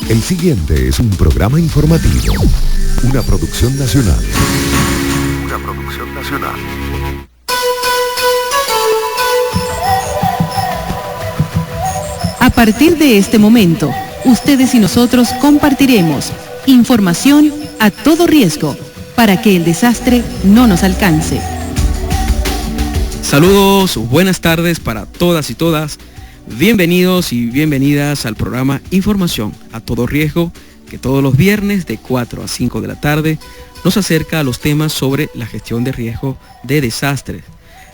El siguiente es un programa informativo, una producción nacional. A partir de este momento, ustedes y nosotros compartiremos información a todo riesgo para que el desastre no nos alcance. Saludos, buenas tardes para todas y todas. Bienvenidos y bienvenidas al programa Información a todo riesgo, que todos los viernes de 4 a 5 de la tarde nos acerca a los temas sobre la gestión de riesgo de desastres.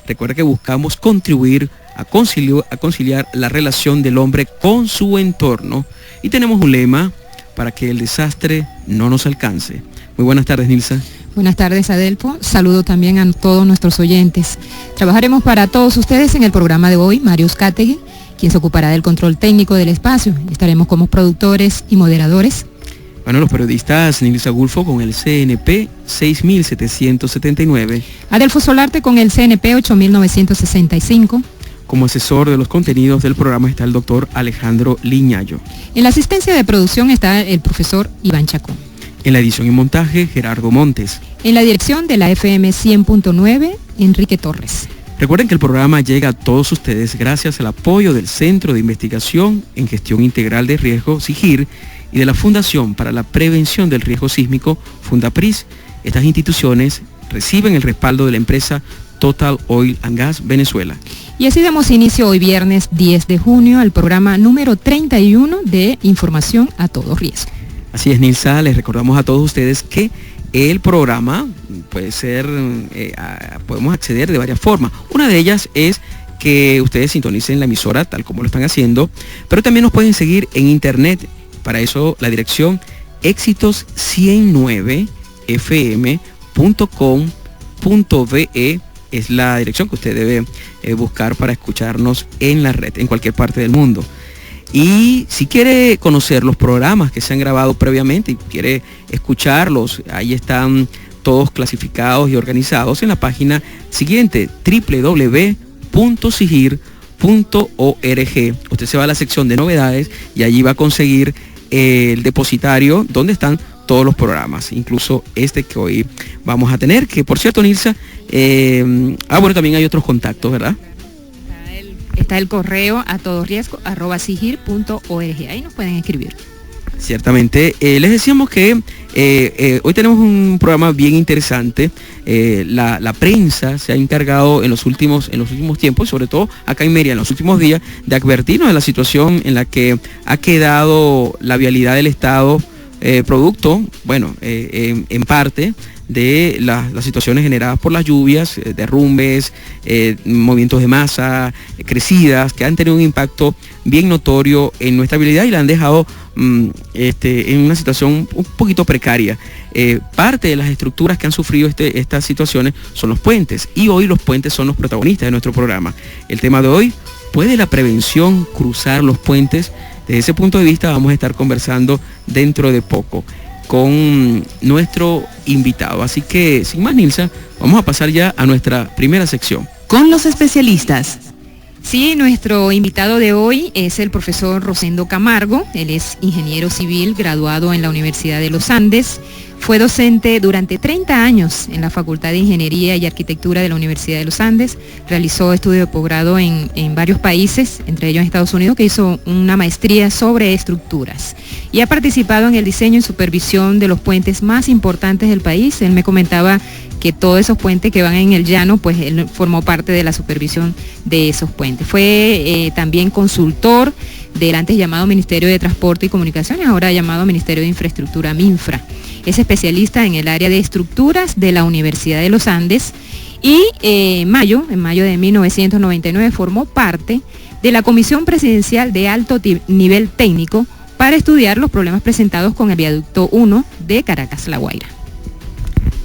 Recuerda que buscamos contribuir a conciliar la relación del hombre con su entorno y tenemos un lema: para que el desastre no nos alcance. Muy buenas tardes, Nilsa. Buenas tardes, Adelpo. Saludo también a todos nuestros oyentes. Trabajaremos para todos ustedes en el programa de hoy, Mario Uzcategui, quien se ocupará del control técnico del espacio. Estaremos como productores y moderadores. Bueno, los periodistas Nilsa Gulfo con el CNP 6779. Adelfo Solarte con el CNP 8965. Como asesor de los contenidos del programa está el doctor Alejandro Liñayo. En la asistencia de producción está el profesor Iván Chacón. En la edición y montaje, Gerardo Montes. En la dirección de la FM 100.9, Enrique Torres. Recuerden que el programa llega a todos ustedes gracias al apoyo del Centro de Investigación en Gestión Integral de Riesgo, SIGIR, y de la Fundación para la Prevención del Riesgo Sísmico, Fundapris. Estas instituciones reciben el respaldo de la empresa Total Oil and Gas Venezuela. Y así damos inicio hoy viernes 10 de junio al programa número 31 de Información a todo riesgo. Así es, Nilsa, les recordamos a todos ustedes que el programa puede ser, podemos acceder de varias formas. Una de ellas es que ustedes sintonicen la emisora tal como lo están haciendo, pero también nos pueden seguir en internet. Para eso la dirección éxitos109fm.com.be es la dirección que usted debe buscar para escucharnos en la red, en cualquier parte del mundo. Y si quiere conocer los programas que se han grabado previamente y quiere escucharlos, ahí están todos clasificados y organizados en la página siguiente, www.sigir.org. Usted se va a la sección de novedades y allí va a conseguir el depositario donde están todos los programas, incluso este que hoy vamos a tener, que por cierto, Nilsa, bueno, también hay otros contactos, ¿verdad? Está el correo a todo riesgo @sigir.org. Ahí nos pueden escribir. Ciertamente. Les decíamos que hoy tenemos un programa bien interesante. La prensa se ha encargado en los últimos tiempos, sobre todo acá en Mérida, en los últimos días, de advertirnos de la situación en la que ha quedado la vialidad del Estado, producto, bueno, en parte de las situaciones generadas por las lluvias, derrumbes, movimientos de masa, crecidas, que han tenido un impacto bien notorio en nuestra vialidad y la han dejado en una situación un poquito precaria. Parte de las estructuras que han sufrido estas situaciones son los puentes, y hoy los puentes son los protagonistas de nuestro programa. El tema de hoy: ¿puede la prevención cruzar los puentes? Desde ese punto de vista vamos a estar conversando dentro de poco con nuestro invitado. Así que, sin más, Nilsa, vamos a pasar ya a nuestra primera sección. Con los especialistas. Sí, nuestro invitado de hoy es el profesor Rosendo Camargo. Él es ingeniero civil graduado en la Universidad de los Andes. Fue docente durante 30 años en la Facultad de Ingeniería y Arquitectura de la Universidad de los Andes. Realizó estudios de posgrado en varios países, entre ellos en Estados Unidos, que hizo una maestría sobre estructuras. Y ha participado en el diseño y supervisión de los puentes más importantes del país. Él me comentaba que todos esos puentes que van en el llano, pues él formó parte de la supervisión de esos puentes. Fue también consultor del antes llamado Ministerio de Transporte y Comunicaciones, ahora llamado Ministerio de Infraestructura, MINFRA. Es especialista en el área de estructuras de la Universidad de los Andes y en mayo de 1999 formó parte de la Comisión Presidencial de Alto Nivel Técnico para estudiar los problemas presentados con el Viaducto 1 de Caracas-La Guaira.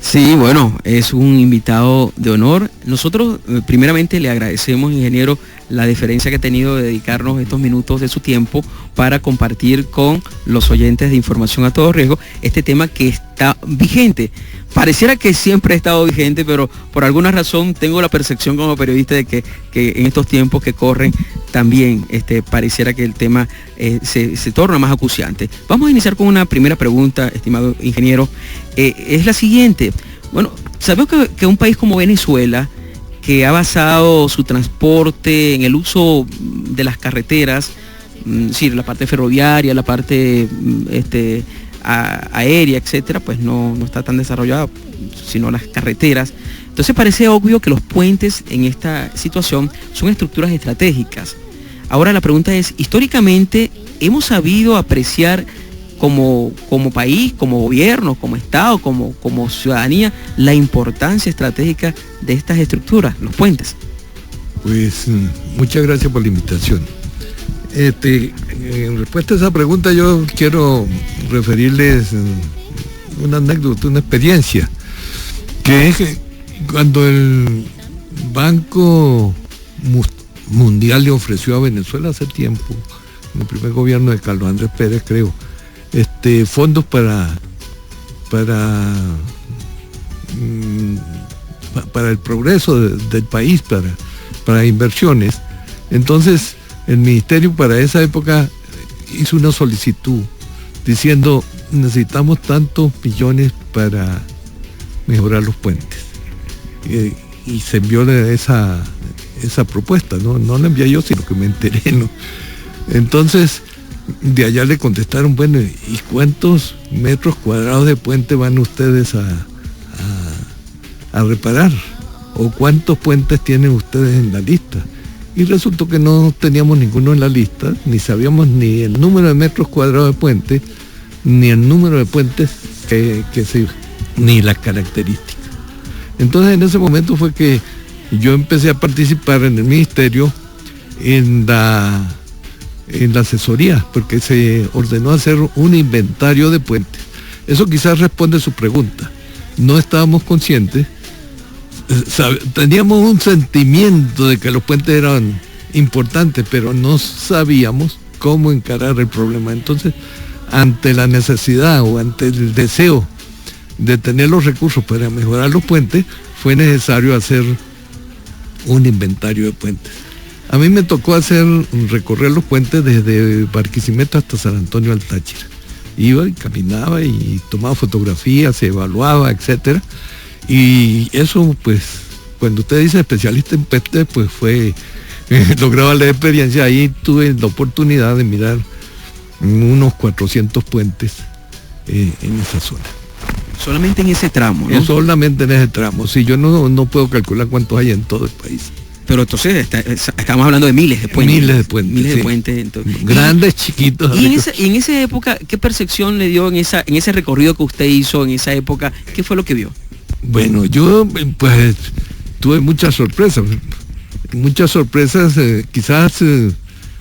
Sí, bueno, es un invitado de honor. Nosotros primeramente le agradecemos, ingeniero, la deferencia que ha tenido de dedicarnos estos minutos de su tiempo para compartir con los oyentes de Información a Todo Riesgo este tema que está vigente. Pareciera que siempre ha estado vigente, pero por alguna razón tengo la percepción como periodista de que en estos tiempos que corren también pareciera que el tema se torna más acuciante. Vamos a iniciar con una primera pregunta, estimado ingeniero. Es la siguiente. Bueno, sabemos que un país como Venezuela, que ha basado su transporte en el uso de las carreteras, la parte ferroviaria, la parte aérea, etcétera, pues no está tan desarrollada, sino las carreteras. Entonces parece obvio que los puentes en esta situación son estructuras estratégicas. Ahora la pregunta es, históricamente, ¿hemos sabido apreciar como país, como gobierno, como Estado, como ciudadanía, la importancia estratégica de estas estructuras, los puentes? Pues muchas gracias por la invitación. En respuesta a esa pregunta yo quiero referirles una anécdota, una experiencia, que es que cuando el Banco Mundial le ofreció a Venezuela hace tiempo, en el primer gobierno de Carlos Andrés Pérez, creo, fondos para el progreso del país, para inversiones. Entonces el ministerio para esa época hizo una solicitud diciendo: necesitamos tantos millones para mejorar los puentes, y se envió esa propuesta, no la envié yo, sino que me enteré, ¿no? Entonces de allá le contestaron: bueno, ¿y cuántos metros cuadrados de puente van ustedes a reparar? ¿O cuántos puentes tienen ustedes en la lista? Y resultó que no teníamos ninguno en la lista, ni sabíamos ni el número de metros cuadrados de puente, ni el número de puentes ni las características. Entonces en ese momento fue que yo empecé a participar en el ministerio en la asesoría, porque se ordenó hacer un inventario de puentes. Eso quizás responde a su pregunta. No estábamos conscientes, teníamos un sentimiento de que los puentes eran importantes, pero no sabíamos cómo encarar el problema. Entonces, ante la necesidad o ante el deseo de tener los recursos para mejorar los puentes, fue necesario hacer un inventario de puentes. A mí me tocó recorrer los puentes desde Barquisimeto hasta San Antonio al Táchira. Iba y caminaba y tomaba fotografías, se evaluaba, etcétera. Y eso, pues, cuando usted dice especialista en puentes, pues lograba la experiencia. Ahí tuve la oportunidad de mirar unos 400 puentes en esa zona. Solamente en ese tramo, ¿no? Solamente en ese tramo. Sí, yo no puedo calcular cuántos hay en todo el país. Pero entonces estamos hablando de miles de puentes. Miles de puentes. Miles sí. de puentes. Entonces. Grandes, chiquitos. Y en esa época, ¿qué percepción le dio en ese recorrido que usted hizo en esa época? ¿Qué fue lo que vio? Bueno, yo pues tuve muchas sorpresas, quizás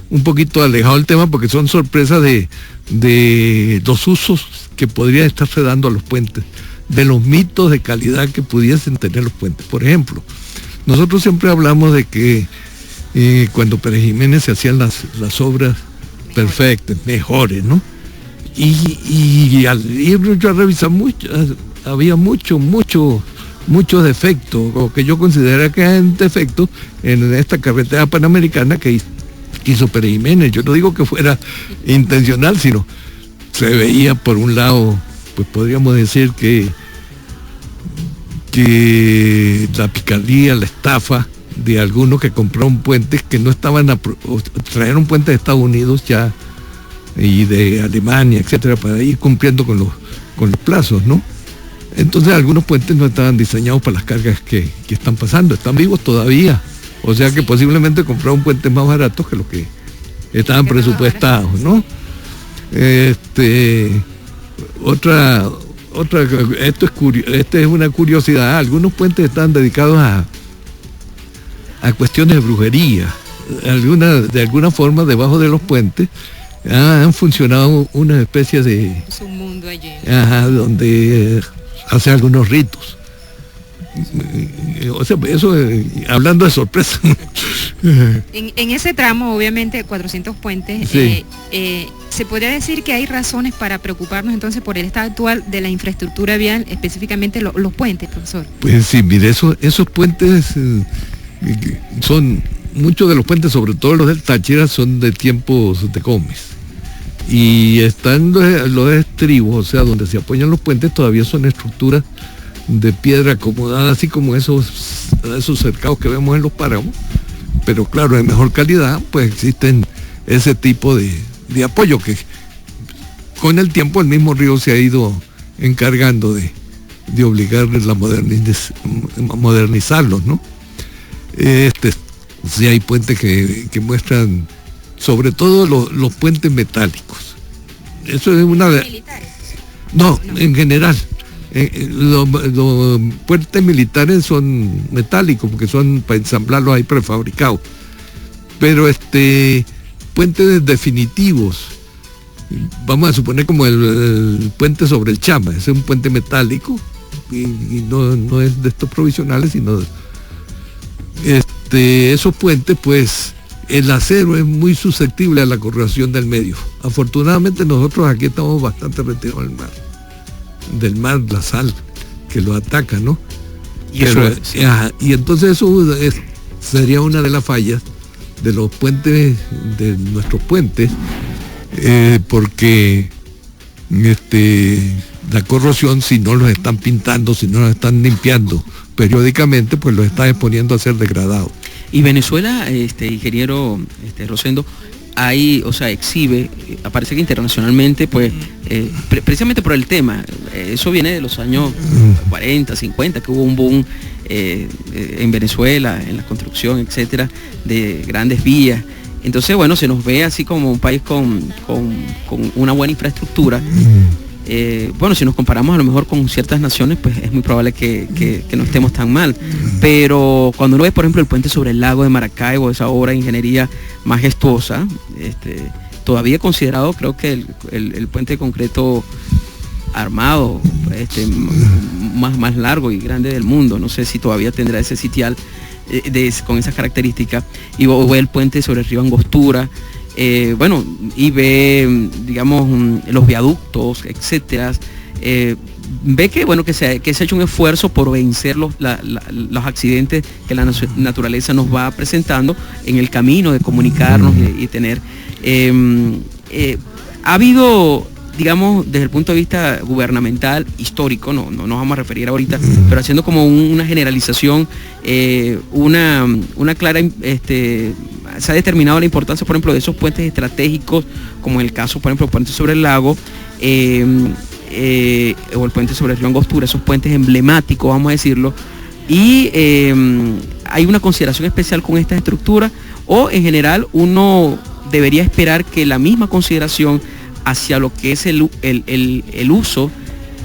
un poquito alejado del tema, porque son sorpresas de los usos que podría estarse dando a los puentes, de los mitos de calidad que pudiesen tener los puentes. Por ejemplo, nosotros siempre hablamos de que cuando Pérez Jiménez se hacían las obras perfectas, mejores, ¿no? Y al ir yo a revisar había muchos defectos, o que yo consideraba que eran defectos en esta carretera panamericana que hizo Pérez Jiménez. Yo no digo que fuera intencional, sino se veía por un lado, pues podríamos decir que la picardía, la estafa de algunos que compraron puentes que no trajeron puentes de Estados Unidos ya y de Alemania, etcétera, para ir cumpliendo con los plazos, ¿no? Entonces algunos puentes no estaban diseñados para las cargas que están pasando, están vivos todavía. O sea que posiblemente compraron puentes más baratos que los que estaban presupuestados, ¿no? Esta es una curiosidad. Algunos puentes están dedicados a cuestiones de brujería. De alguna forma, debajo de los puentes han funcionado una especie de... Es un mundo allí. Donde hace algunos ritos. O sea, eso, hablando de sorpresa. En ese tramo, obviamente, 400 puentes, Sí. ¿se podría decir que hay razones para preocuparnos entonces por el estado actual de la infraestructura vial, específicamente los puentes, profesor? Pues sí, mire, esos puentes son, muchos de los puentes, sobre todo los del Táchira, son de tiempos de Gómez. Y están los estribos, o sea, donde se apoyan los puentes, todavía son estructuras de piedra acomodada, así como esos cercados que vemos en los páramos. Pero claro, de mejor calidad, pues existen ese tipo de apoyo que con el tiempo el mismo río se ha ido encargando de obligarles a modernizarlos, ¿no? Sí hay puentes que muestran, sobre todo los puentes metálicos. Eso es una de... ¿Militares? No, en general. Los puentes militares son metálicos porque son para ensamblarlos ahí prefabricados. Pero puentes definitivos, vamos a suponer como el puente sobre el Chama, ese es un puente metálico y no es de estos provisionales, sino esos puentes, pues el acero es muy susceptible a la corrosión del medio. Afortunadamente nosotros aquí estamos bastante retirados del mar, la sal que lo ataca, ¿no? Y entonces eso sería una de las fallas de los puentes, de nuestros puentes, porque la corrosión, si no los están pintando, si no los están limpiando periódicamente, pues los está exponiendo a ser degradados. Y Venezuela, ingeniero Rosendo, exhibe, parece que internacionalmente, pues, precisamente por el tema, eso viene de los años 40, 50, que hubo un boom en Venezuela, en la construcción, etcétera, de grandes vías. Entonces, bueno, se nos ve así como un país con una buena infraestructura. Bueno, si nos comparamos a lo mejor con ciertas naciones, pues es muy probable que no estemos tan mal. Pero cuando uno ve, por ejemplo, el puente sobre el lago de Maracaibo, esa obra de ingeniería majestuosa, todavía considerado, creo que el puente de concreto armado, más largo y grande del mundo. No sé si todavía tendrá ese sitial con esas características. Y ve el puente sobre el río Angostura, y ve, digamos, los viaductos, etcétera. Ve que se ha hecho un esfuerzo por vencer los accidentes que la naturaleza nos va presentando en el camino de comunicarnos y tener. Ha habido, digamos, desde el punto de vista gubernamental, histórico, no nos vamos a referir ahorita, pero haciendo como una generalización, una clara, se ha determinado la importancia, por ejemplo, de esos puentes estratégicos, como en el caso, por ejemplo, el puente sobre el lago, o el puente sobre el río Angostura, esos puentes emblemáticos, vamos a decirlo, y hay una consideración especial con estas estructuras, o en general uno debería esperar que la misma consideración hacia lo que es el uso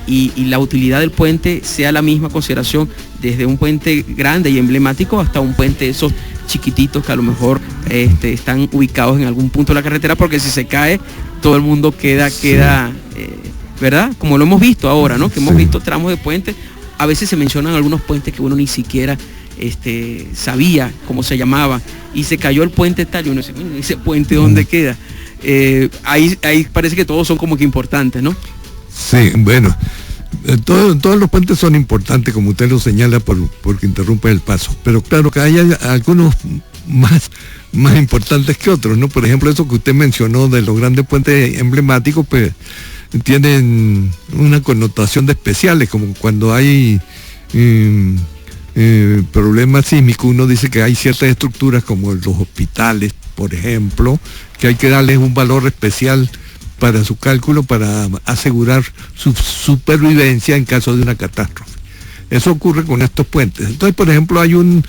y la utilidad del puente sea la misma consideración desde un puente grande y emblemático hasta un puente de esos chiquititos que a lo mejor están ubicados en algún punto de la carretera, porque si se cae todo el mundo queda ¿verdad? Como lo hemos visto ahora, ¿no? Que hemos visto tramos de puentes. A veces se mencionan algunos puentes que uno ni siquiera sabía cómo se llamaba, y se cayó el puente tal, y uno dice, ¿ese puente dónde queda? Ahí parece que todos son como que importantes, ¿no? Sí, bueno, todos los puentes son importantes, como usted lo señala, porque interrumpe el paso, pero claro que hay algunos más importantes que otros, ¿no? Por ejemplo, eso que usted mencionó de los grandes puentes emblemáticos, pues tienen una connotación de especiales, como cuando hay problemas sísmicos, uno dice que hay ciertas estructuras como los hospitales, por ejemplo, que hay que darles un valor especial para su cálculo, para asegurar su supervivencia en caso de una catástrofe. Eso ocurre con estos puentes. Entonces, por ejemplo, hay un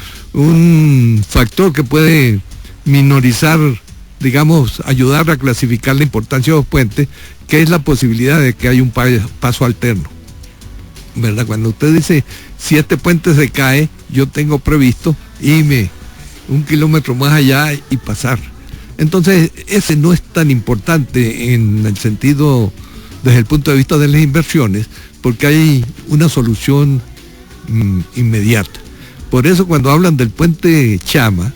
factor que puede minorizar, digamos, ayudar a clasificar la importancia de los puentes, que es la posibilidad de que haya un paso alterno, ¿verdad? Cuando usted dice, si este puente se cae, yo tengo previsto irme 1 kilómetro más allá y pasar. Entonces, ese no es tan importante en el sentido, desde el punto de vista de las inversiones, porque hay una solución inmediata. Por eso cuando hablan del puente Chama,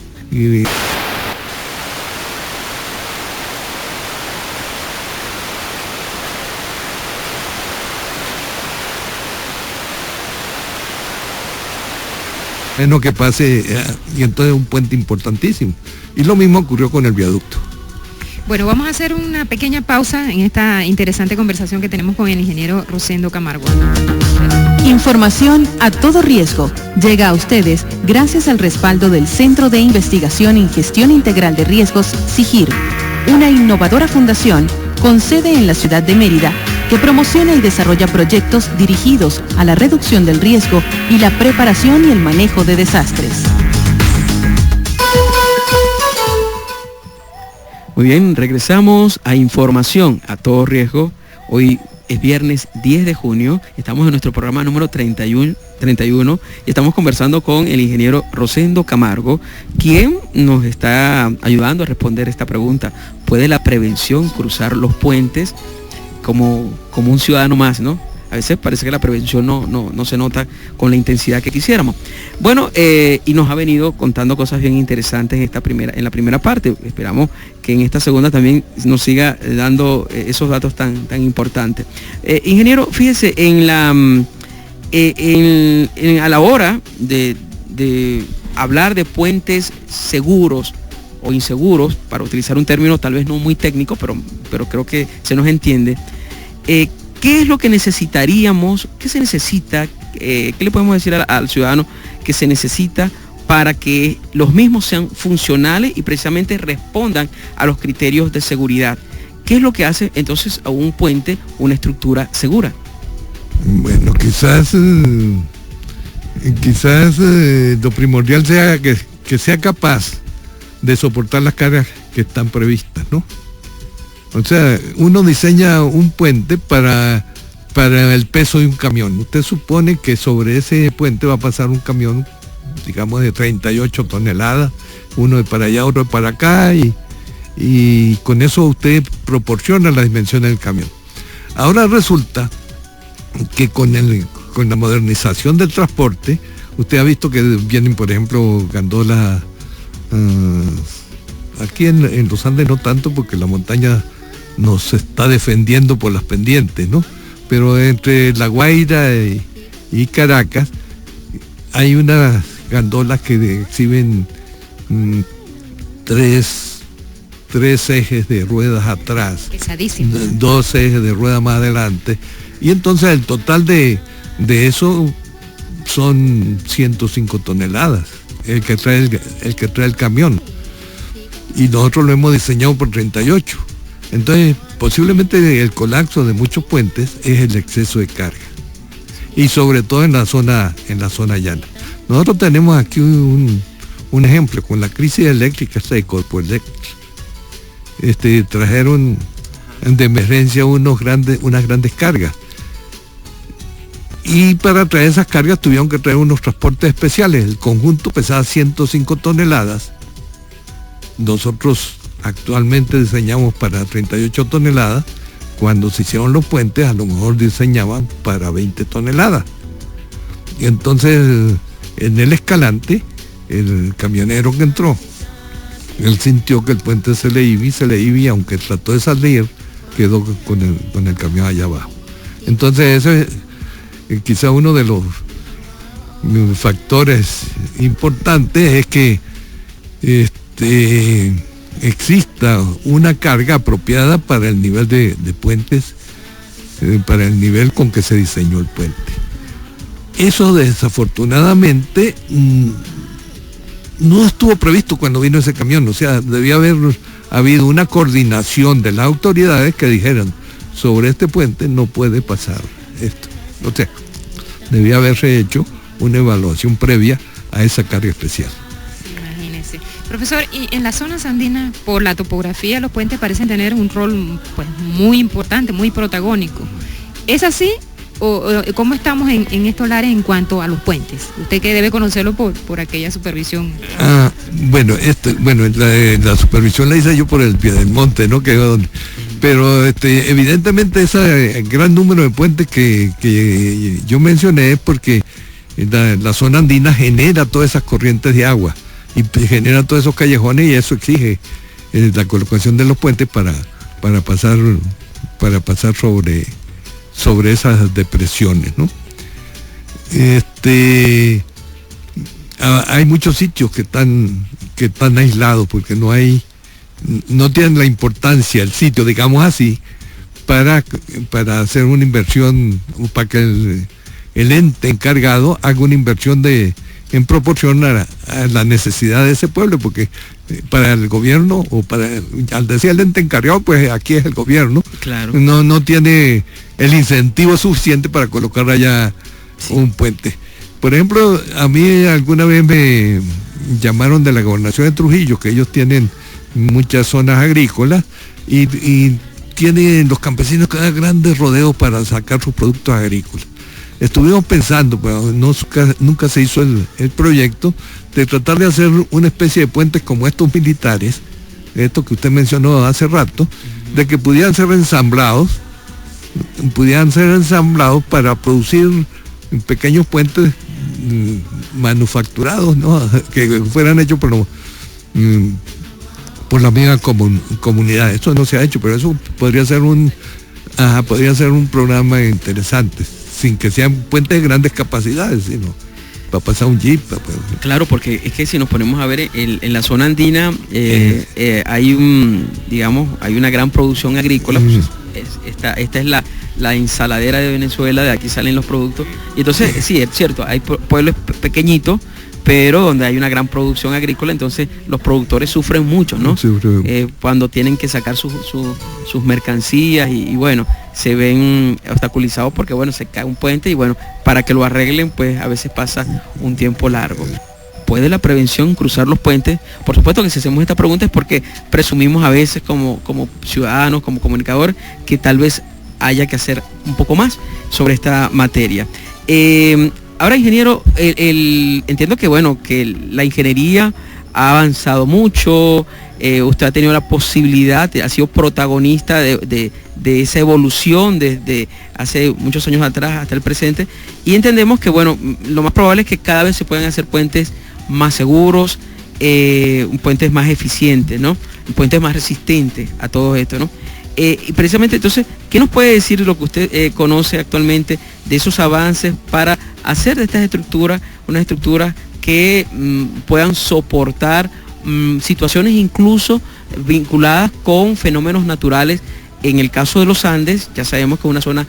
menos que pase, y entonces es un puente importantísimo. Y lo mismo ocurrió con el viaducto. Bueno, vamos a hacer una pequeña pausa en esta interesante conversación que tenemos con el ingeniero Rosendo Camargo. Información a todo riesgo llega a ustedes gracias al respaldo del Centro de Investigación en Gestión Integral de Riesgos, CIGIR, una innovadora fundación con sede en la ciudad de Mérida que promociona y desarrolla proyectos dirigidos a la reducción del riesgo y la preparación y el manejo de desastres. Muy bien, regresamos a Información a todo riesgo. Hoy es viernes 10 de junio, estamos en nuestro programa número 31 y estamos conversando con el ingeniero Rosendo Camargo, quien nos está ayudando a responder esta pregunta. ¿Puede la prevención cruzar los puentes como un ciudadano más, no? A veces parece que la prevención no se nota con la intensidad que quisiéramos. Bueno, y nos ha venido contando cosas bien interesantes en la primera parte. Esperamos que en esta segunda también nos siga dando esos datos tan importantes. Ingeniero, fíjese, a la hora de hablar de puentes seguros o inseguros, para utilizar un término tal vez no muy técnico, pero creo que se nos entiende, ¿qué es lo que necesitaríamos? ¿Qué se necesita? ¿Qué le podemos decir al ciudadano que se necesita para que los mismos sean funcionales y precisamente respondan a los criterios de seguridad? ¿Qué es lo que hace entonces a un puente una estructura segura? Bueno, quizás lo primordial sea que sea capaz de soportar las cargas que están previstas, ¿no? O sea, uno diseña un puente para el peso de un camión. Usted supone que sobre ese puente va a pasar un camión, digamos, de 38 toneladas, uno de para allá, otro de para acá, y con eso usted proporciona la dimensión del camión. Ahora resulta que con la modernización del transporte, usted ha visto que vienen, por ejemplo, gandolas, aquí en los Andes no tanto, porque la montaña nos está defendiendo por las pendientes, ¿no? Pero entre La Guaira y Caracas hay unas gandolas que exhiben tres ejes de ruedas atrás, pesadísimo, 2 ejes de ruedas más adelante, y entonces el total de eso son 105 toneladas, el que trae el camión, y nosotros lo hemos diseñado por 38. Entonces, posiblemente el colapso de muchos puentes es el exceso de carga, y sobre todo en la zona llana. Nosotros tenemos aquí un ejemplo con la crisis eléctrica de Corpoelectric. Trajeron de emergencia unas grandes cargas, y para traer esas cargas tuvieron que traer unos transportes especiales. El conjunto pesaba 105 toneladas. Nosotros actualmente diseñamos para 38 toneladas. Cuando se hicieron los puentes, a lo mejor diseñaban para 20 toneladas. Y entonces, en el Escalante, el camionero que entró, él sintió que el puente se le iba, y aunque trató de salir, quedó con el camión allá abajo. Entonces, ese es quizá uno de los factores importantes, es que exista una carga apropiada para el nivel de puentes, para el nivel con que se diseñó el puente. Eso desafortunadamente no estuvo previsto cuando vino ese camión. O sea, debía haber habido una coordinación de las autoridades que dijeran: sobre este puente no puede pasar esto. O sea, debía haberse hecho una evaluación previa a esa carga especial. Imagínese. Profesor, y en las zonas andinas, por la topografía, los puentes parecen tener un rol pues muy importante, muy protagónico. ¿Es así? ¿O cómo estamos en estos lares en cuanto a los puentes? Usted que debe conocerlo por aquella supervisión. Bueno, la supervisión la hice yo por el Piedemonte, ¿no? Pero evidentemente ese gran número de puentes que yo mencioné es porque La zona andina genera todas esas corrientes de agua y genera todos esos callejones, y eso exige la colocación de los puentes para pasar sobre esas depresiones, ¿no? Hay muchos sitios que están aislados porque no tienen la importancia el sitio, digamos así, para hacer una inversión, o para que el ente encargado haga una inversión en proporción a la necesidad de ese pueblo, porque para el gobierno, al decir el ente encargado, pues aquí es el gobierno, claro, no tiene el incentivo suficiente para colocar allá un puente. Por ejemplo, a mí alguna vez me llamaron de la gobernación de Trujillo, que ellos tienen muchas zonas agrícolas y tienen los campesinos que dan grandes rodeos para sacar sus productos agrícolas. Estuvimos pensando, pero nunca se hizo el proyecto de tratar de hacer una especie de puentes como estos militares, estos que usted mencionó hace rato, de que pudieran ser ensamblados para producir pequeños puentes manufacturados, ¿no? Que fueran hechos por la misma comunidad. Eso no se ha hecho, pero eso podría ser un programa interesante, sin que sean puentes de grandes capacidades, sino para pasar un jeep. Claro, porque es que si nos ponemos a ver en la zona andina hay una gran producción agrícola. Esta es la ensaladera de Venezuela, de aquí salen los productos, y entonces sí, es cierto, hay pueblos pequeñitos, pero donde hay una gran producción agrícola, entonces los productores sufren mucho, ¿no? Cuando tienen que sacar sus mercancías y bueno, se ven obstaculizados porque bueno, se cae un puente y bueno, para que lo arreglen, pues a veces pasa un tiempo largo. ¿Puede la prevención cruzar los puentes? Por supuesto que si hacemos esta pregunta es porque presumimos a veces como ciudadanos, como comunicador, que tal vez haya que hacer un poco más sobre esta materia. Ahora, ingeniero, entiendo que bueno, que la ingeniería ha avanzado mucho, usted ha tenido la posibilidad, ha sido protagonista de esa evolución desde hace muchos años atrás hasta el presente, y entendemos que bueno, lo más probable es que cada vez se puedan hacer puentes más seguros, puentes más eficientes, ¿no? Puentes más resistentes a todo esto, ¿no? Y precisamente entonces, ¿qué nos puede decir lo que usted conoce actualmente de esos avances para hacer de estas estructuras unas estructuras que puedan soportar situaciones incluso vinculadas con fenómenos naturales? En el caso de los Andes, ya sabemos que es una zona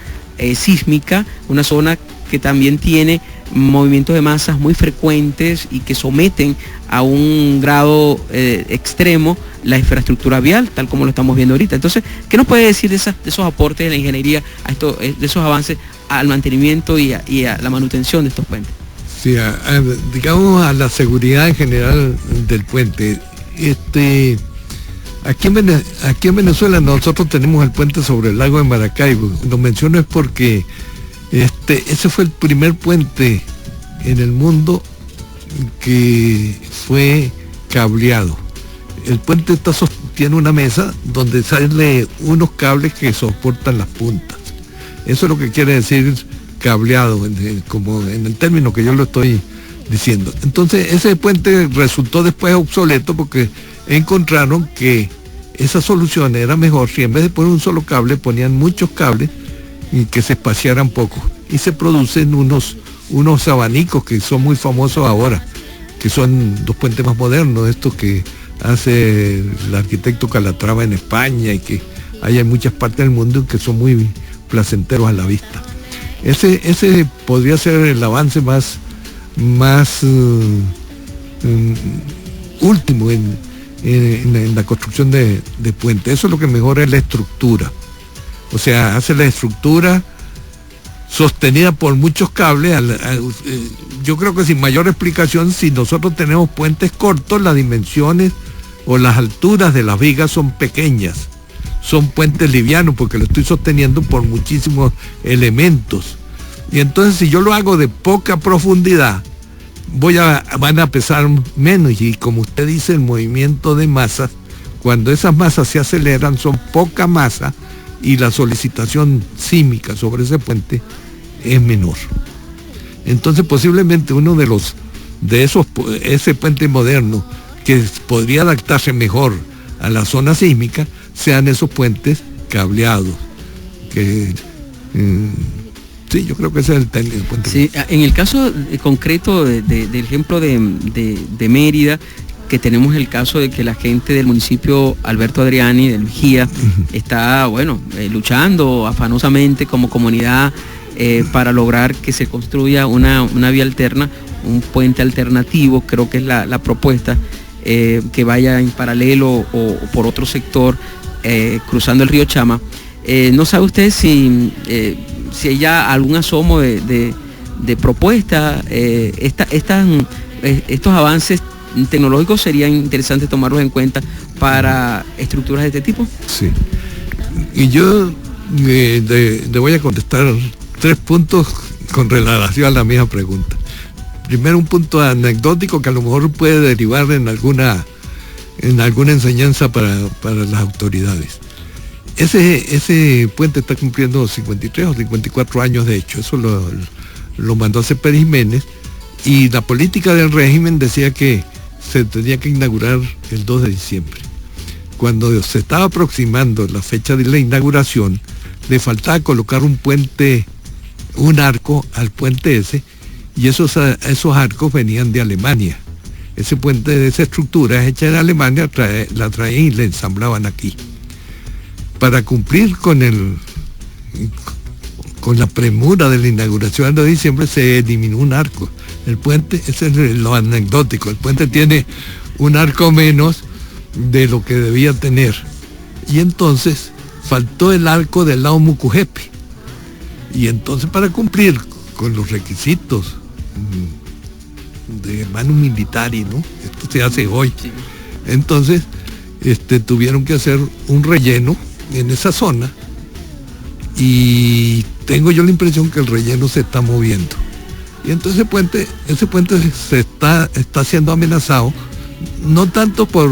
sísmica, una zona que también tiene movimientos de masas muy frecuentes y que someten a un grado extremo la infraestructura vial, tal como lo estamos viendo ahorita. Entonces, ¿qué nos puede decir de esos aportes de la ingeniería, de esos avances al mantenimiento y a la manutención de estos puentes? Sí, digamos a la seguridad en general del puente. Aquí en Venezuela nosotros tenemos el puente sobre el lago de Maracaibo. Lo menciono es porque ese fue el primer puente en el mundo que fue cableado. El puente tiene una mesa donde salen unos cables que soportan las puntas. Eso es lo que quiere decir cableado, como en el término que yo lo estoy diciendo. Entonces ese puente resultó después obsoleto porque encontraron que esa solución era mejor si en vez de poner un solo cable ponían muchos cables y que se espaciaran poco, y se producen unos abanicos que son muy famosos ahora, que son los puentes más modernos, estos que hace el arquitecto Calatrava en España y que hay en muchas partes del mundo, que son muy placenteros a la vista. Ese podría ser el avance más último en la construcción de puentes. Eso es lo que mejora es la estructura. O sea, hace la estructura sostenida por muchos cables. Yo creo que sin mayor explicación, si nosotros tenemos puentes cortos, las dimensiones o las alturas de las vigas son pequeñas. Son puentes livianos porque lo estoy sosteniendo por muchísimos elementos. Y entonces si yo lo hago de poca profundidad, van a pesar menos. Y como usted dice, el movimiento de masas, cuando esas masas se aceleran, son poca masa y la solicitación sísmica sobre ese puente es menor. Entonces posiblemente uno de ese puente moderno que podría adaptarse mejor a la zona sísmica sean esos puentes cableados. Sí, yo creo que ese es el técnico. Sí, en el caso concreto del ejemplo de Mérida, que tenemos el caso de que la gente del municipio Alberto Adriani, del Vigía, está, luchando afanosamente como comunidad para lograr que se construya una vía alterna, un puente alternativo, creo que es la propuesta, que vaya en paralelo o por otro sector, cruzando el río Chama. ¿No sabe usted si hay ya algún asomo de propuesta? Estos avances tecnológicos serían interesantes tomarlos en cuenta para estructuras de este tipo. Sí. Y yo le voy a contestar 3 puntos con relación a la misma pregunta. Primero, un punto anecdótico que a lo mejor puede derivar en alguna enseñanza para las autoridades. Ese puente está cumpliendo 53 o 54 años de hecho. Eso lo mandó a hacer Pérez Jiménez, y la política del régimen decía que se tenía que inaugurar el 2 de diciembre. Cuando se estaba aproximando la fecha de la inauguración, le faltaba colocar un arco al puente ese, y esos arcos venían de Alemania. Ese puente de esa estructura es hecha en Alemania, la traían y la ensamblaban aquí. Para cumplir con la premura de la inauguración del 2 de diciembre se eliminó un arco. El puente, ese es lo anecdótico, el puente tiene un arco menos de lo que debía tener. Y entonces faltó el arco del lado Mucujepe. Y entonces, para cumplir con los requisitos de mano militar, ¿no? Esto se hace hoy. Sí. Entonces, tuvieron que hacer un relleno en esa zona, y tengo yo la impresión que el relleno se está moviendo. Y entonces ese puente se está siendo amenazado, no tanto por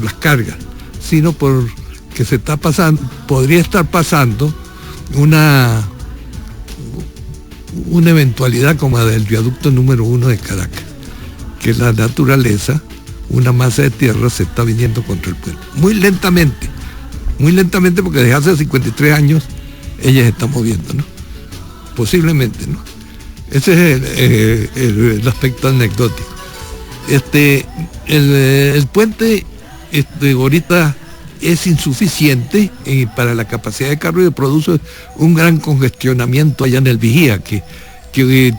las cargas, sino por que podría estar pasando una eventualidad como la del viaducto número 1 de Caracas, que la naturaleza, una masa de tierra, se está viniendo contra el puente. Muy lentamente, porque desde hace 53 años ella se está moviendo, ¿no? Posiblemente, ¿no? Ese es el aspecto anecdótico. El puente ahorita es insuficiente para la capacidad de cargo, y produce un gran congestionamiento allá en el Vigía, que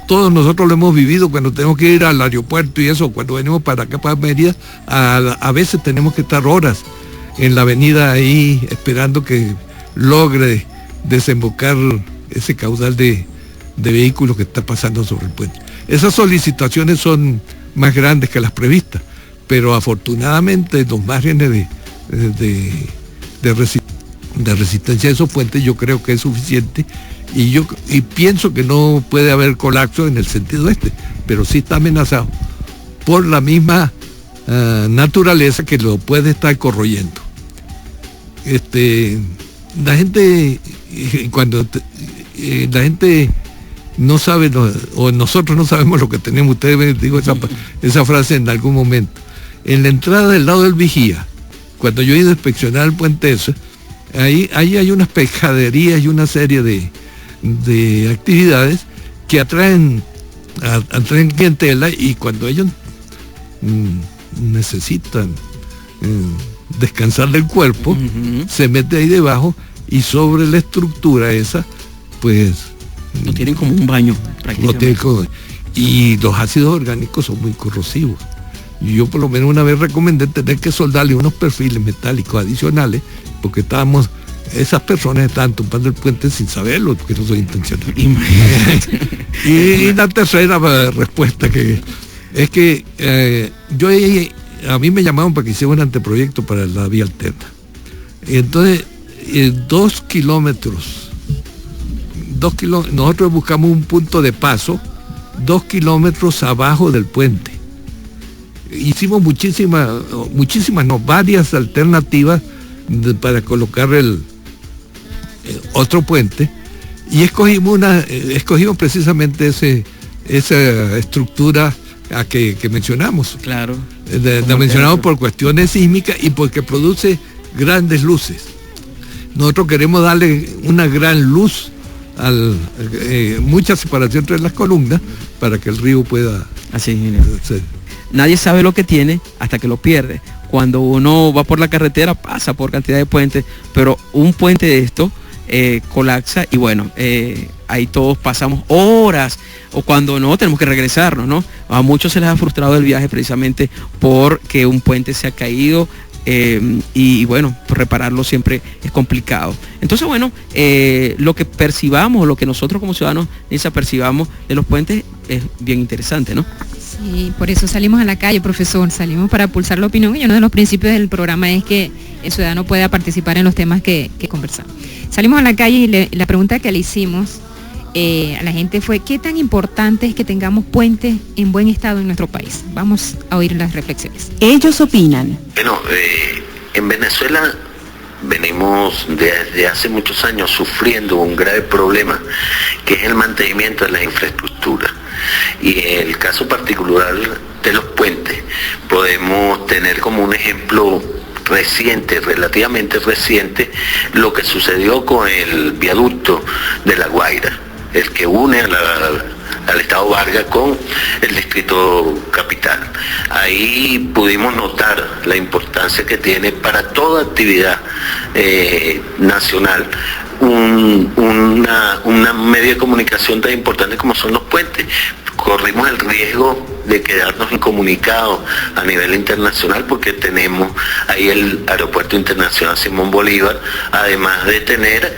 todos nosotros lo hemos vivido cuando tenemos que ir al aeropuerto, y eso, cuando venimos para acá, para Mérida, a veces tenemos que estar horas en la avenida ahí esperando que logre desembocar ese caudal de vehículos que está pasando sobre el puente. Esas solicitaciones son más grandes que las previstas, pero afortunadamente los márgenes de resistencia de esos puentes yo creo que es suficiente, y pienso que no puede haber colapso en el sentido pero sí está amenazado por la misma naturaleza que lo puede estar corroyendo. La gente, cuando la gente no sabe, o nosotros no sabemos lo que tenemos, ustedes me digo esa frase en algún momento. En la entrada del lado del Vigía, cuando yo he ido a inspeccionar el puente ese, ahí hay unas pescaderías y una serie de actividades que atraen clientela, y cuando ellos necesitan descansar del cuerpo, se mete ahí debajo, y sobre la estructura esa, pues lo tienen como un baño prácticamente. Y los ácidos orgánicos son muy corrosivos. Y yo por lo menos una vez recomendé tener que soldarle unos perfiles metálicos adicionales, porque esas personas estaban tumbando el puente sin saberlo, porque no soy intencional. Y la tercera respuesta es que a mí me llamaron para que hiciera un anteproyecto para la vía alterna. Y entonces, 2 kilómetros, nosotros buscamos un punto de paso 2 kilómetros abajo del puente. Hicimos varias alternativas para colocar el otro puente, y escogimos precisamente esa estructura que mencionamos. Claro. La mencionamos por cuestiones sísmicas y porque produce grandes luces. Nosotros queremos darle una gran luz, mucha separación entre las columnas para que el río pueda... Así es. Nadie sabe lo que tiene hasta que lo pierde. Cuando uno va por la carretera pasa por cantidad de puentes, pero un puente de esto colapsa y bueno, ahí todos pasamos horas, o cuando no, tenemos que regresarnos, ¿no? A muchos se les ha frustrado el viaje precisamente porque un puente se ha caído, y bueno, repararlo siempre es complicado. Entonces, bueno, lo que percibamos, lo que nosotros como ciudadanos percibamos de los puentes es bien interesante, ¿no? Sí, por eso salimos a la calle, profesor, salimos para pulsar la opinión, y uno de los principios del programa es que el ciudadano pueda participar en los temas que conversamos. Salimos a la calle y la pregunta que le hicimos a la gente fue: ¿qué tan importante es que tengamos puentes en buen estado en nuestro país? Vamos a oír las reflexiones. Ellos opinan. Bueno, en Venezuela venimos desde hace muchos años sufriendo un grave problema, que es el mantenimiento de la infraestructura. Y en el caso particular de los puentes, podemos tener como un ejemplo reciente, relativamente reciente, lo que sucedió con el viaducto de La Guaira, el que une al estado Vargas con el distrito capital. Ahí pudimos notar la importancia que tiene para toda actividad nacional una medio de comunicación tan importante como son los puentes. Corrimos el riesgo de quedarnos incomunicados a nivel internacional, porque tenemos ahí el Aeropuerto Internacional Simón Bolívar, además de tener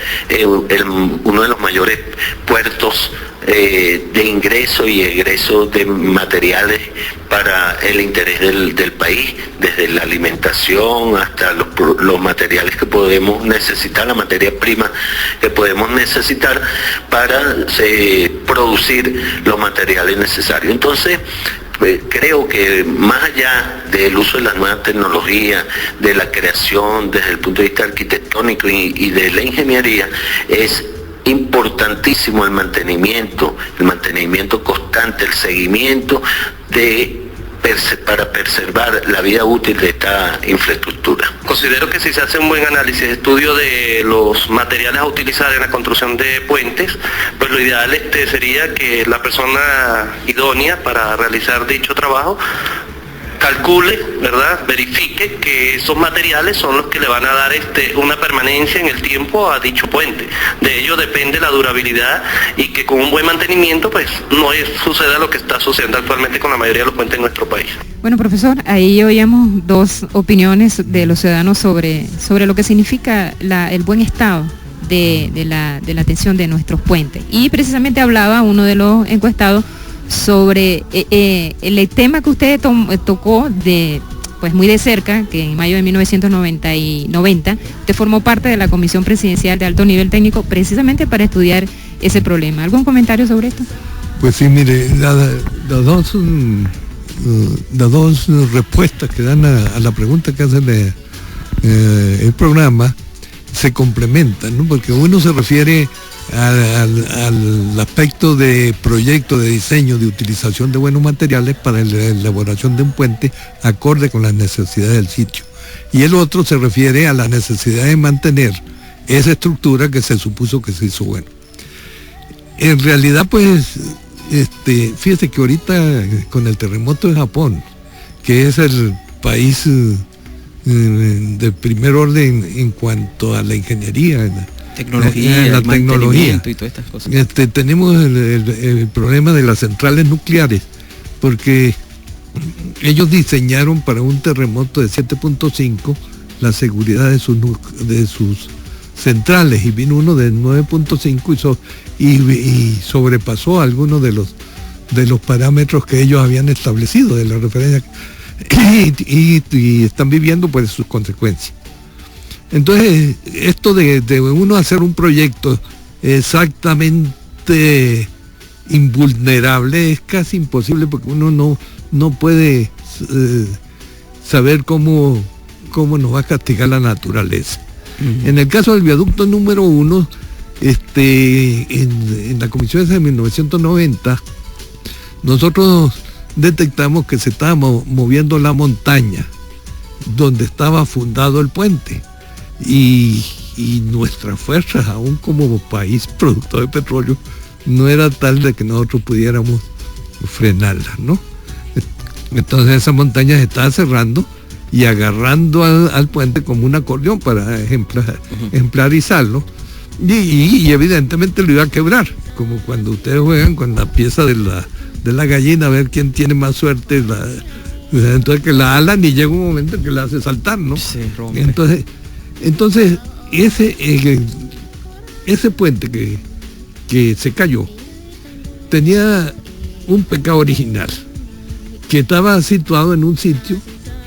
uno de los mayores puertos de ingreso y egreso de materiales para el interés del país, desde la alimentación hasta los materiales que podemos necesitar, la materia prima que podemos necesitar para producir los materiales necesarios. Entonces, creo que más allá del uso de las nuevas tecnologías, de la creación desde el punto de vista arquitectónico y de la ingeniería, es importantísimo el mantenimiento constante, el seguimiento para preservar la vida útil de esta infraestructura. Considero que si se hace un buen análisis, estudio de los materiales a utilizar en la construcción de puentes, pues lo ideal sería que la persona idónea para realizar dicho trabajo calcule, ¿verdad?, verifique que esos materiales son los que le van a dar una permanencia en el tiempo a dicho puente. De ello depende la durabilidad, y que con un buen mantenimiento pues no suceda lo que está sucediendo actualmente con la mayoría de los puentes en nuestro país. Bueno, profesor, ahí oíamos dos opiniones de los ciudadanos sobre lo que significa el buen estado de la atención de nuestros puentes. Y precisamente hablaba uno de los encuestados sobre el tema que usted tocó pues muy de cerca, que en mayo de 1990 usted formó parte de la Comisión Presidencial de Alto Nivel Técnico precisamente para estudiar ese problema. ¿Algún comentario sobre esto? Pues sí, mire, las dos respuestas que dan a la pregunta que hace el programa se complementan, ¿no? Porque uno se refiere al aspecto de proyecto, de diseño, de utilización de buenos materiales para la elaboración de un puente acorde con las necesidades del sitio. Y el otro se refiere a la necesidad de mantener esa estructura que se supuso que se hizo bueno. En realidad, pues, fíjese que ahorita con el terremoto de Japón, que es el país de primer orden en cuanto a la ingeniería, la tecnología y todas estas cosas. Tenemos el problema de las centrales nucleares, porque ellos diseñaron para un terremoto de 7.5 la seguridad de sus centrales, y vino uno de 9.5 y sobrepasó algunos de los parámetros que ellos habían establecido de la referencia, y están viviendo pues sus consecuencias. Entonces, esto de uno hacer un proyecto exactamente invulnerable es casi imposible, porque uno no puede saber cómo nos va a castigar la naturaleza. Uh-huh. En el caso del viaducto número 1, en la comisión de 1990 nosotros detectamos que se estaba moviendo la montaña donde estaba fundado el puente. Y nuestras fuerzas, aún como país productor de petróleo, no era tal de que nosotros pudiéramos frenarlas, ¿no? Entonces esa montaña se estaba cerrando y agarrando al puente como un acordeón para ejemplarizarlo, y evidentemente lo iba a quebrar, como cuando ustedes juegan con la pieza de la gallina, a ver quién tiene más suerte, entonces que la alan y llega un momento que la hace saltar, ¿no? Se rompe. Entonces ese puente que se cayó tenía un pecado original, que estaba situado en un sitio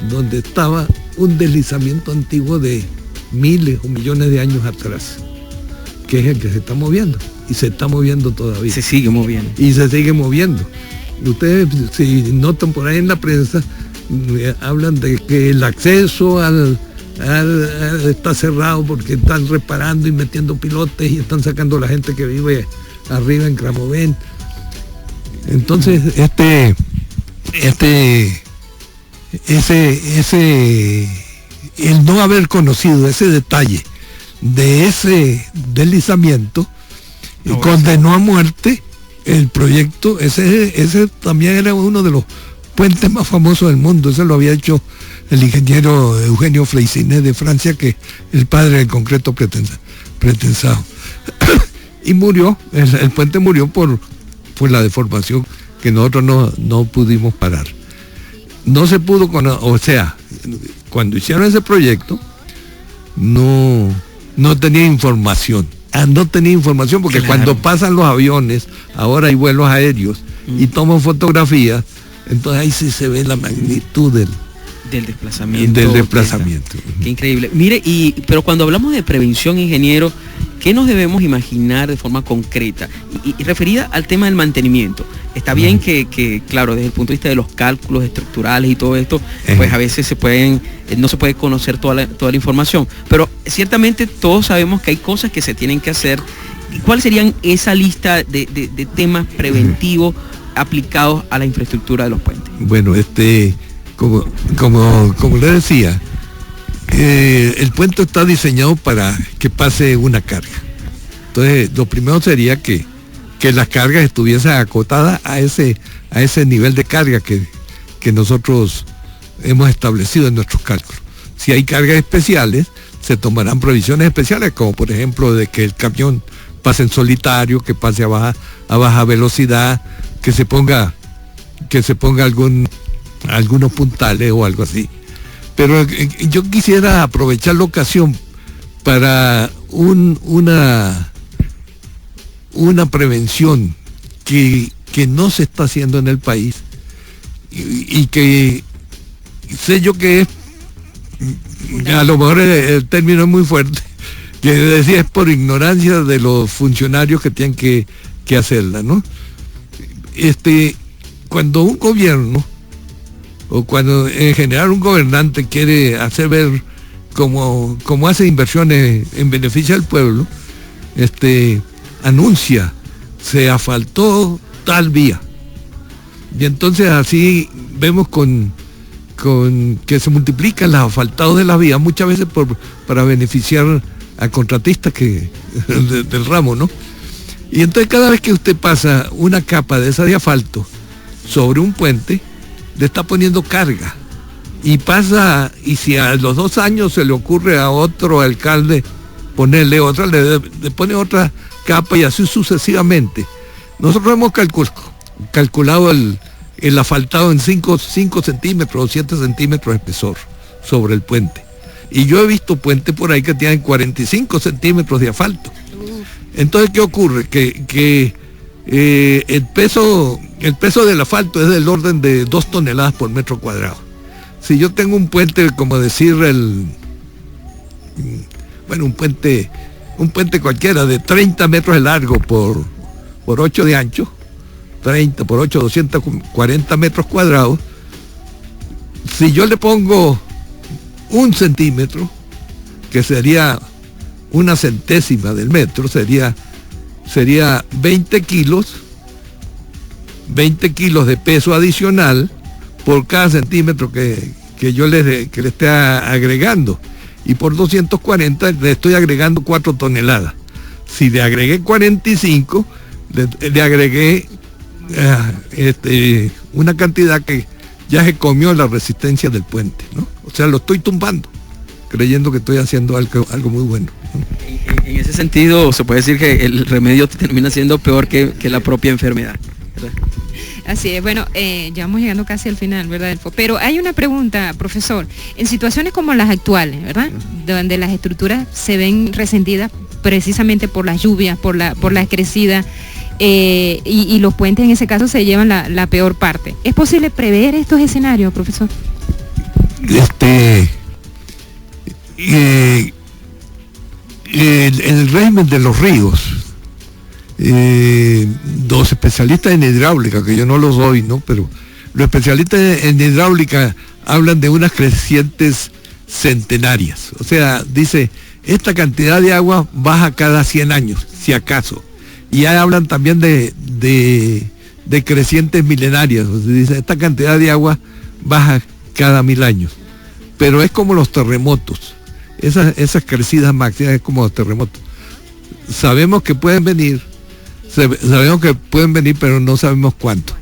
donde estaba un deslizamiento antiguo de miles o millones de años atrás, que es el que se está moviendo, y se está moviendo todavía. Se sigue moviendo. Y se sigue moviendo. Ustedes, si notan por ahí en la prensa, hablan de que el acceso está cerrado porque están reparando y metiendo pilotes y están sacando a la gente que vive arriba en Cramovén. Entonces, el no haber conocido ese detalle de ese deslizamiento condenó a muerte el proyecto. Ese también era uno de los puentes más famosos del mundo. Ese lo había hecho el ingeniero Eugenio Freycinet de Francia, que es el padre del concreto pretensado. Y murió, el puente murió por la deformación que nosotros no pudimos parar. No se pudo, cuando hicieron ese proyecto, no tenía información. No tenía información porque claro, cuando pasan los aviones, ahora hay vuelos aéreos y toman fotografías, entonces ahí sí se ve la magnitud del desplazamiento. Qué increíble. Mire, pero cuando hablamos de prevención, ingeniero, ¿qué nos debemos imaginar de forma concreta? Y referida al tema del mantenimiento. Está bien que, claro, desde el punto de vista de los cálculos estructurales y todo esto, pues a veces no se puede conocer toda la información, pero ciertamente todos sabemos que hay cosas que se tienen que hacer. ¿Cuáles serían esa lista de temas preventivos aplicados a la infraestructura de los puentes? Bueno, como le decía, el puente está diseñado para que pase una carga. Entonces, lo primero sería que las cargas estuviesen acotadas a ese nivel de carga que nosotros hemos establecido en nuestros cálculos. Si hay cargas especiales, se tomarán provisiones especiales, como por ejemplo de que el camión pase en solitario, que pase a baja velocidad, que se ponga algunos puntales o algo así. Pero yo quisiera aprovechar la ocasión para una prevención que no se está haciendo en el país y que sé yo que es, a lo mejor el término es muy fuerte, que decía es por ignorancia de los funcionarios que tienen que hacerla, ¿no? Cuando un gobierno o cuando en general un gobernante quiere hacer ver como hace inversiones en beneficio del pueblo, anuncia, se asfaltó tal vía. Y entonces así vemos con que se multiplican los asfaltados de las vías, muchas veces para beneficiar a contratistas del ramo, ¿no? Y entonces cada vez que usted pasa una capa de esa de asfalto sobre un puente, le está poniendo carga. Y si a los 2 años se le ocurre a otro alcalde ponerle otra, le pone otra capa y así sucesivamente. Nosotros hemos calculado el asfaltado en 5 centímetros o 7 centímetros de espesor sobre el puente. Y yo he visto puentes por ahí que tienen 45 centímetros de asfalto. Entonces, ¿qué ocurre? Que el peso del asfalto es del orden de 2 toneladas por metro cuadrado. Si yo tengo un puente, como decir un puente cualquiera de 30 metros de largo por 8 de ancho, 30 por 8, 240 metros cuadrados, si yo le pongo 1 centímetro, que sería 1/100 del metro, sería 20 kilos, 20 kilos de peso adicional por cada centímetro que yo le esté agregando. Y por 240 le estoy agregando 4 toneladas. Si le agregué 45, le agregué una cantidad que ya se comió la resistencia del puente, ¿no? O sea, lo estoy tumbando, creyendo que estoy haciendo algo muy bueno, ¿no? En ese sentido, se puede decir que el remedio termina siendo peor que la propia enfermedad, ¿verdad? Así es, bueno, ya vamos llegando casi al final, ¿verdad? Pero hay una pregunta, profesor. En situaciones como las actuales, ¿verdad? Donde las estructuras se ven resentidas precisamente por las lluvias, por la crecida, y los puentes en ese caso se llevan la peor parte. ¿Es posible prever estos escenarios, profesor? El régimen de los ríos, los especialistas en hidráulica, que yo no lo soy, ¿no? Pero los especialistas en hidráulica hablan de unas crecientes centenarias. O sea, dice, esta cantidad de agua baja cada 100 años, si acaso. Y ya hablan también de crecientes milenarias. O sea, dice, esta cantidad de agua baja cada 1000 años. Pero es como los terremotos. Esas crecidas máximas es como los terremotos. Sabemos que pueden venir, pero no sabemos cuánto.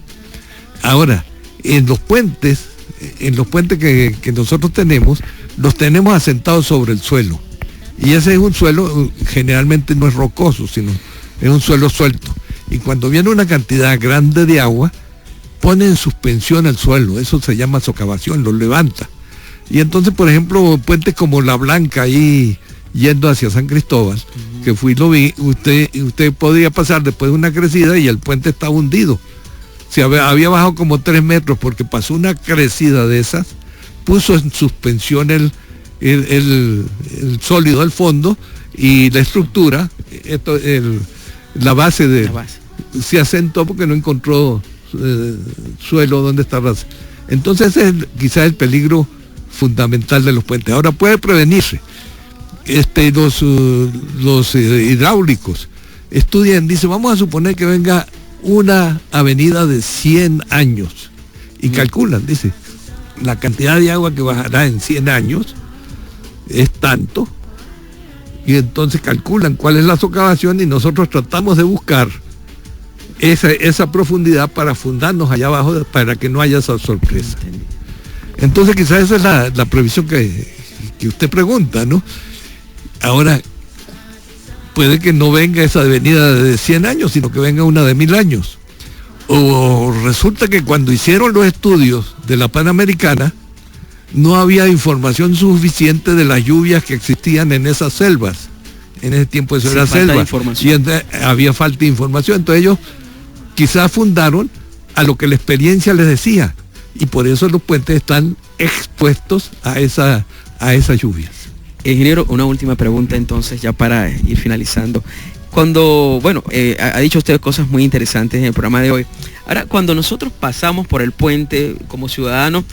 Ahora, en los puentes que nosotros tenemos, los tenemos asentados sobre el suelo. Y ese es un suelo, generalmente no es rocoso, sino es un suelo suelto. Y cuando viene una cantidad grande de agua, pone en suspensión el suelo. Eso se llama socavación, lo levanta. Y entonces, por ejemplo, puentes como La Blanca, ahí yendo hacia San Cristóbal, que fui y lo vi, usted podía pasar después de una crecida y el puente estaba hundido. Se había bajado como 3 metros porque pasó una crecida de esas, puso en suspensión el sólido del fondo y la estructura, la base se asentó porque no encontró suelo donde está la base. Entonces ese es quizás el peligro fundamental de los puentes. Ahora puede prevenirse. Los hidráulicos estudian, dice, vamos a suponer que venga una avenida de 100 años y calculan, dice, la cantidad de agua que bajará en 100 años es tanto, y entonces calculan cuál es la socavación y nosotros tratamos de buscar esa profundidad para fundarnos allá abajo para que no haya esa sorpresa. Entonces quizás esa es la previsión que usted pregunta, ¿no? Ahora, puede que no venga esa avenida de 100 años, sino que venga una de 1000 años. O resulta que cuando hicieron los estudios de la Panamericana, no había información suficiente de las lluvias que existían en esas selvas. En ese tiempo eso era selva. Y había falta de información. Entonces ellos quizás fundaron a lo que la experiencia les decía. Y por eso los puentes están expuestos a esas lluvias. Ingeniero, una última pregunta entonces, ya para ir finalizando. Cuando, ha dicho usted cosas muy interesantes en el programa de hoy. Ahora, cuando nosotros pasamos por el puente como ciudadanos,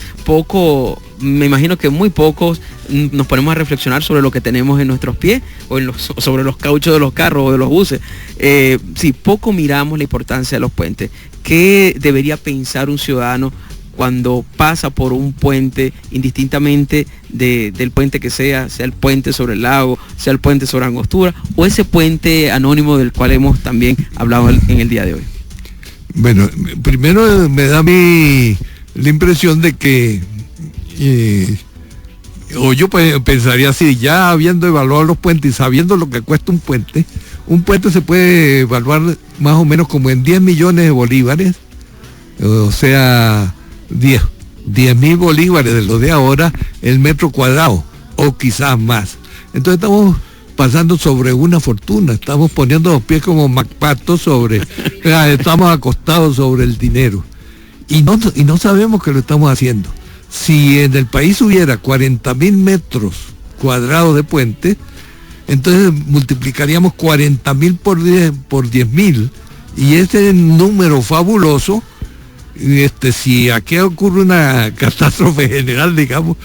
me imagino que muy pocos nos ponemos a reflexionar sobre lo que tenemos en nuestros pies o sobre los cauchos de los carros o de los buses. Sí, poco miramos la importancia de los puentes. ¿Qué debería pensar un ciudadano cuando pasa por un puente, indistintamente del puente que sea el puente sobre el lago, sea el puente sobre Angostura, o ese puente anónimo del cual hemos también hablado en el día de hoy? Bueno, primero me da la impresión de que, o yo pensaría así, ya habiendo evaluado los puentes y sabiendo lo que cuesta un puente se puede evaluar más o menos como en 10 millones de bolívares, o sea, 10.000 bolívares de lo de ahora el metro cuadrado, o quizás más. Entonces estamos pasando sobre una fortuna, estamos poniendo los pies como MacPato estamos acostados sobre el dinero. Y no sabemos que lo estamos haciendo. Si en el país hubiera 40.000 metros cuadrados de puente, entonces multiplicaríamos 40.000 por 10.000, y ese número fabuloso, si aquí ocurre una catástrofe general, digamos,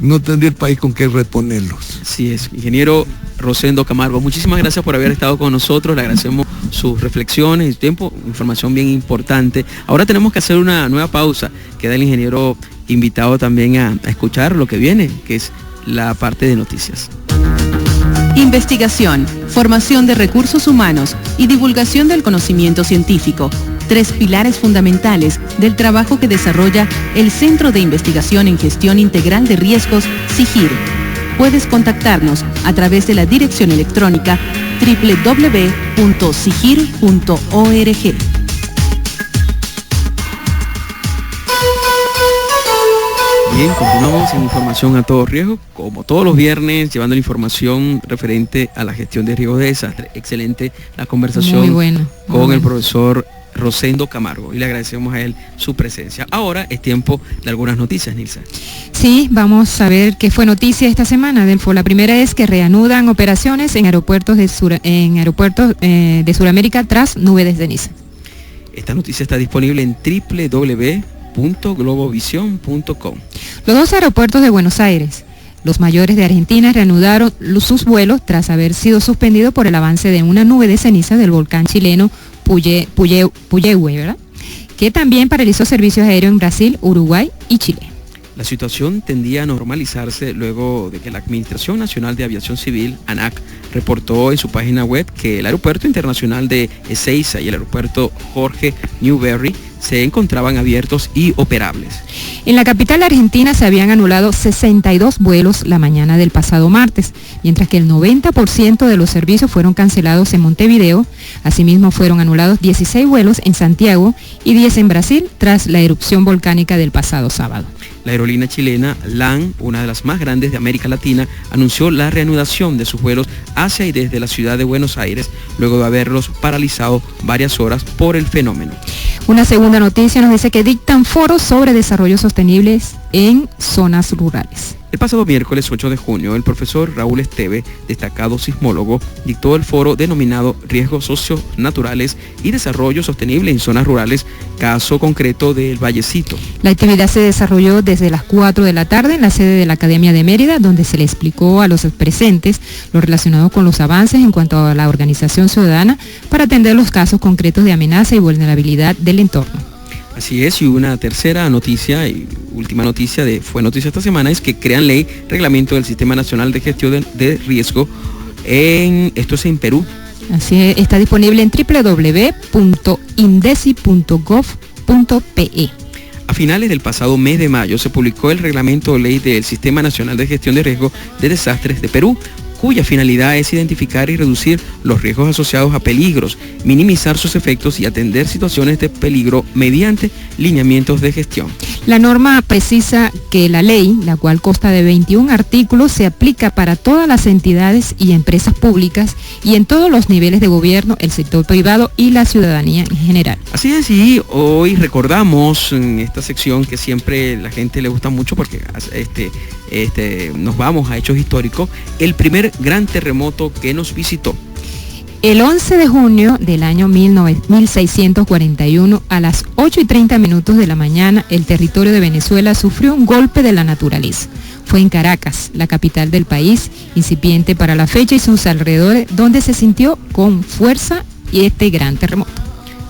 no tendría el país con qué reponerlos. Así es, ingeniero Rosendo Camargo, muchísimas gracias por haber estado con nosotros, le agradecemos sus reflexiones y tiempo, información bien importante. Ahora tenemos que hacer una nueva pausa, queda el ingeniero invitado también a escuchar lo que viene, que es la parte de noticias. Investigación, formación de recursos humanos y divulgación del conocimiento científico, 3 pilares fundamentales del trabajo que desarrolla el Centro de Investigación en Gestión Integral de Riesgos, SIGIR. Puedes contactarnos a través de la dirección electrónica www.sigir.org. Bien, continuamos en Información a Todo Riesgo, como todos los viernes, llevando la información referente a la gestión de riesgos de desastre. Excelente la conversación con el profesor Rosendo Camargo y le agradecemos a él su presencia. Ahora es tiempo de algunas noticias, Nilsa. Sí, vamos a ver qué fue noticia esta semana, Delfo. La primera es que reanudan operaciones en aeropuertos de Sudamérica tras nube de ceniza. Esta noticia está disponible en www.globovision.com. Los 2 aeropuertos de Buenos Aires, los mayores de Argentina, reanudaron sus vuelos tras haber sido suspendidos por el avance de una nube de ceniza del volcán chileno Puyehue, ¿verdad?, que también paralizó servicios aéreos en Brasil, Uruguay y Chile. La situación tendía a normalizarse luego de que la Administración Nacional de Aviación Civil, ANAC, reportó en su página web que el Aeropuerto Internacional de Ezeiza y el Aeropuerto Jorge Newbery se encontraban abiertos y operables. En la capital argentina se habían anulado 62 vuelos la mañana del pasado martes, mientras que el 90% de los servicios fueron cancelados en Montevideo. Asimismo fueron anulados 16 vuelos en Santiago y 10 en Brasil tras la erupción volcánica del pasado sábado. La aerolínea chilena LAN, una de las más grandes de América Latina, anunció la reanudación de sus vuelos hacia y desde la ciudad de Buenos Aires, luego de haberlos paralizado varias horas por el fenómeno. Una segunda noticia nos dice que dictan foros sobre desarrollo sostenible en zonas rurales. El pasado miércoles 8 de junio, el profesor Raúl Esteve, destacado sismólogo, dictó el foro denominado Riesgos Socio-Naturales y Desarrollo Sostenible en Zonas Rurales, caso concreto del Vallecito. La actividad se desarrolló desde las 4 de la tarde en la sede de la Academia de Mérida, donde se le explicó a los presentes lo relacionado con los avances en cuanto a la organización ciudadana para atender los casos concretos de amenaza y vulnerabilidad del entorno. Así es, y una tercera noticia y última noticia fue noticia esta semana es que crean ley reglamento del Sistema Nacional de Gestión de Riesgo esto es en Perú. Así es, está disponible en www.indesi.gov.pe. A finales del pasado mes de mayo se publicó el reglamento de ley del Sistema Nacional de Gestión de Riesgo de Desastres de Perú, cuya finalidad es identificar y reducir los riesgos asociados a peligros, minimizar sus efectos y atender situaciones de peligro mediante lineamientos de gestión. La norma precisa que la ley, la cual consta de 21 artículos, se aplica para todas las entidades y empresas públicas y en todos los niveles de gobierno, el sector privado y la ciudadanía en general. Así es, y hoy recordamos en esta sección que siempre la gente le gusta mucho porque nos vamos a hechos históricos, el primer gran terremoto que nos visitó. El 11 de junio del año 1641, a las 8:30 de la mañana, el territorio de Venezuela sufrió un golpe de la naturaleza. Fue en Caracas, la capital del país, incipiente para la fecha y sus alrededores, donde se sintió con fuerza este gran terremoto.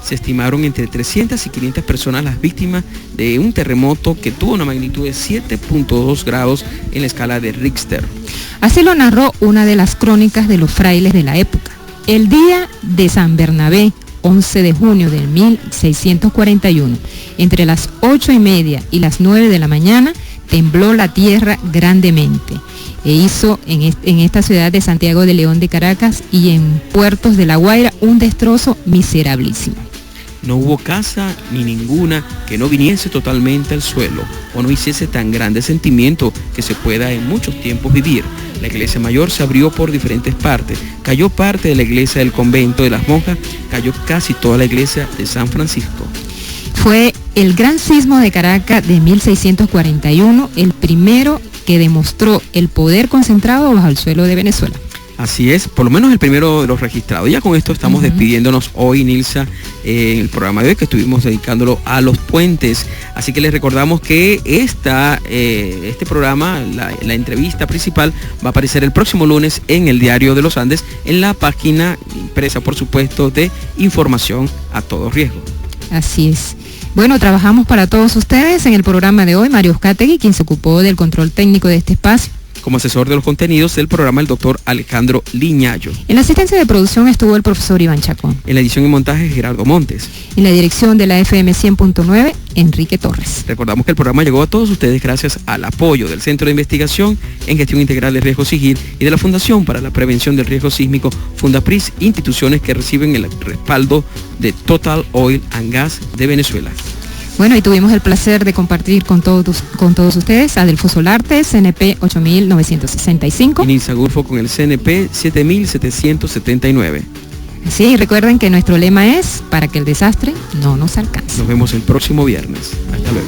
Se estimaron entre 300 y 500 personas las víctimas de un terremoto que tuvo una magnitud de 7.2 grados en la escala de Richter. Así lo narró una de las crónicas de los frailes de la época. El día de San Bernabé, 11 de junio de 1641, entre las 8:30 y las 9 de la mañana, tembló la tierra grandemente e hizo en esta ciudad de Santiago de León de Caracas y en puertos de La Guaira un destrozo miserabilísimo. No hubo casa ni ninguna que no viniese totalmente al suelo o no hiciese tan grande sentimiento que se pueda en muchos tiempos vivir. La iglesia mayor se abrió por diferentes partes. Cayó parte de la iglesia del convento de las monjas, cayó casi toda la iglesia de San Francisco. Fue el gran sismo de Caracas de 1641, el primero que demostró el poder concentrado bajo el suelo de Venezuela. Así es, por lo menos el primero de los registrados. Ya con esto estamos despidiéndonos hoy, Nilsa, en el programa de hoy, que estuvimos dedicándolo a los puentes. Así que les recordamos que este programa, la entrevista principal, va a aparecer el próximo lunes en el Diario de los Andes, en la página impresa, por supuesto, de Información a Todo Riesgo. Así es. Bueno, trabajamos para todos ustedes en el programa de hoy, Mario Uzcategui, quien se ocupó del control técnico de este espacio. Como asesor de los contenidos del programa, el doctor Alejandro Liñayo. En la asistencia de producción estuvo el profesor Iván Chacón. En la edición y montaje, Gerardo Montes. En la dirección de la FM 100.9, Enrique Torres. Recordamos que el programa llegó a todos ustedes gracias al apoyo del Centro de Investigación en Gestión Integral de Riesgo SIGIR y de la Fundación para la Prevención del Riesgo Sísmico, Fundapris, instituciones que reciben el respaldo de Total Oil and Gas de Venezuela. Bueno, y tuvimos el placer de compartir con todos ustedes Adelfo Solarte, CNP 8965. Y Nilsa Gurfo con el CNP 7779. Sí, recuerden que nuestro lema es para que el desastre no nos alcance. Nos vemos el próximo viernes. Hasta luego.